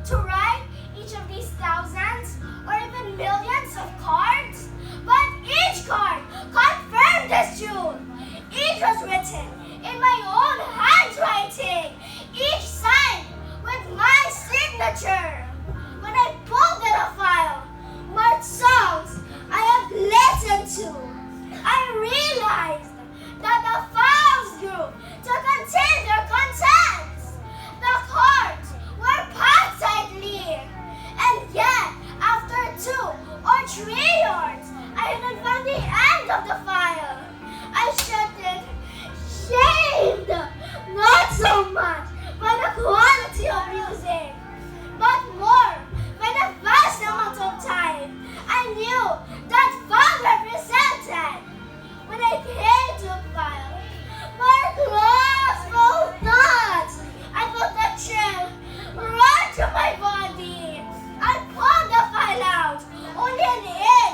to write each of these thousands or even millions of cards, but each card confirmed this truth. Each was written in my own handwriting, each signed with my signature. When I pulled in a file marked songs I have listened to, I realized that the files grew to contain their contents. The cards were packed tightly, and yet after 2 or 3 yards, I even found the end of the file. I shut it, shamed, not so much by the quality of music, but more by the vast amount of time I knew that file represented. When I came to a file, my closed thoughts, I felt the chill run to my body. I pulled the file out, only an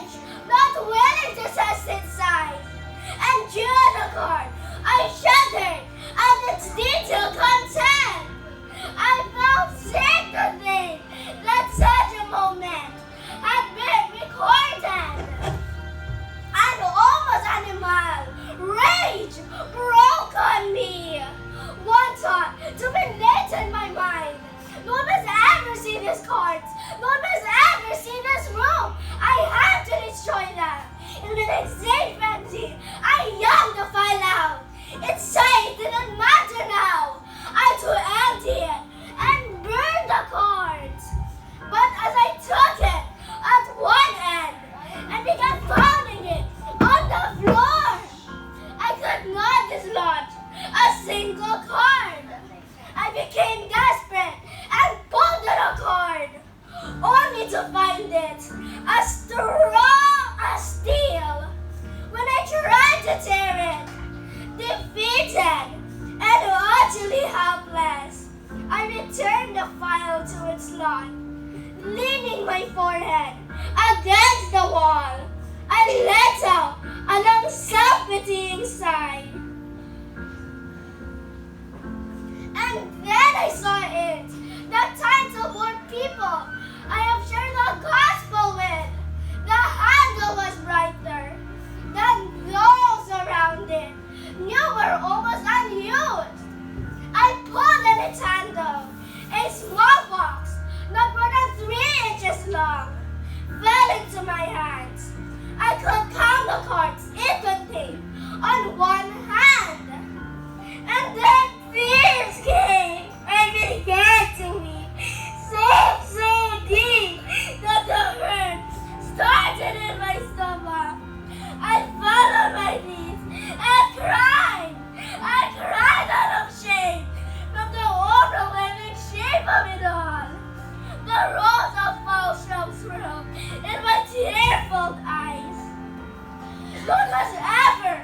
inch, not willing to test its size. And drew the card, I shuddered at its detailed content. I felt sick to think that such a moment had been recorded. An almost animal rage broke on me. One thought dominated in my mind. No one has ever seen these cards. No one has ever seen this room. I have to destroy them. In an insane frenzy, I yanked the file out. Its size didn't matter now. I had to empty it and burn the cards. But as I took it at one end and began pounding it on the floor, I could not dislodge a single card. I became desperate and pulled out a card, only to find it as strong as steel. When I tried to tear it, defeated and utterly helpless, I returned the file to its slot, leaning my forehead against the wall. I let out a long self-pitying sigh. And then I saw it, the title bore people I have shared the gospel with. The handle was brighter than those around it knew were almost unused. I pulled at its handle. A small box, not more than 3 inches long, fell into my hands. I could count the cards it contained on one hand. And then fears came and began to weep, so deep that the hurt started in my stomach. I fell on my knees and cried. I cried out of shame from the overwhelming shame of it all. The rows of foul shrubs swirled in my tear-filled eyes. No one must ever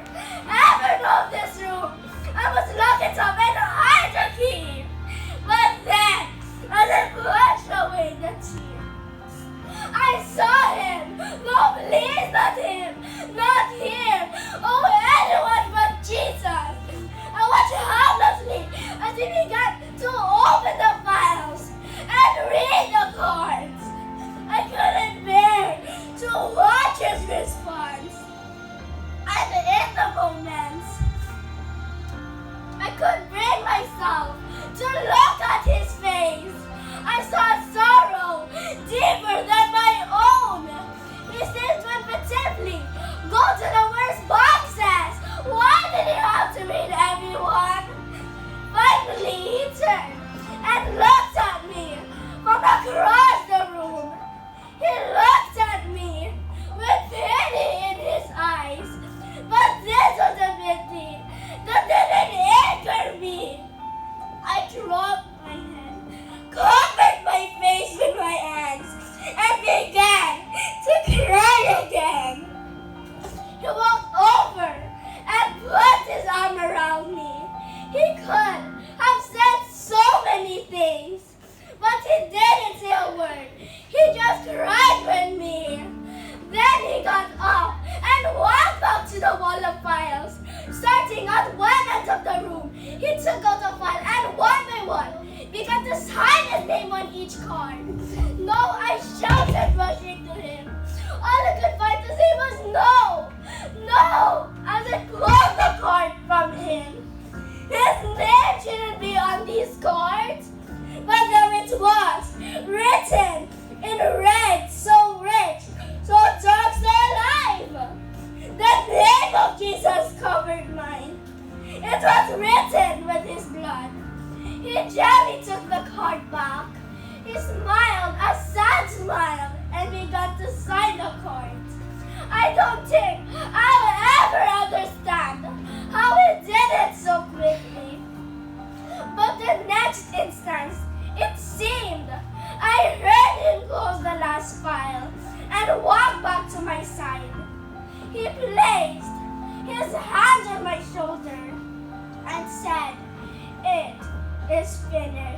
know this room. I must lock it up and hide the key. But then, as I pushed away the tears, I saw him. No, please, not him. Not him. Oh, anyone but Jesus. I watched helplessly as he began to open the files and read the cards. I couldn't bear to watch his response. And in the moments, I could bring myself to look at his face. I saw sorrow deeper than my own. He seemed to intuitively go to the worst boxes. Why did he have to read everyone? Finally, he turned and looked at me from across the room. He looked at me with pity in his eyes. But this was a pity that didn't anger me. I dropped my head, covered my face with my hands, and began to cry again. He walked over and put his arm around me. He could have said so many things, but he didn't say a word. He just cried with me. Then he got up and walked back to the wall of files. Starting at one end of the room, he took out a file and one by one We got to sign his name on each card. No, I shouted, rushing to him. All I could find to say was no! No! As I pulled the card from him. His name shouldn't be on these cards. But there it was, written in red, so rich, so dark, so alive. The name of Jesus covered mine. It was written with his blood. He gently took the card back. He smiled a sad smile, and we got to sign the card. I don't think I'll ever understand how he did it so quickly. But the next instant, it seemed, I heard him close the last file and walk back to my side. He placed his hand on my shoulder and said, "It is finished."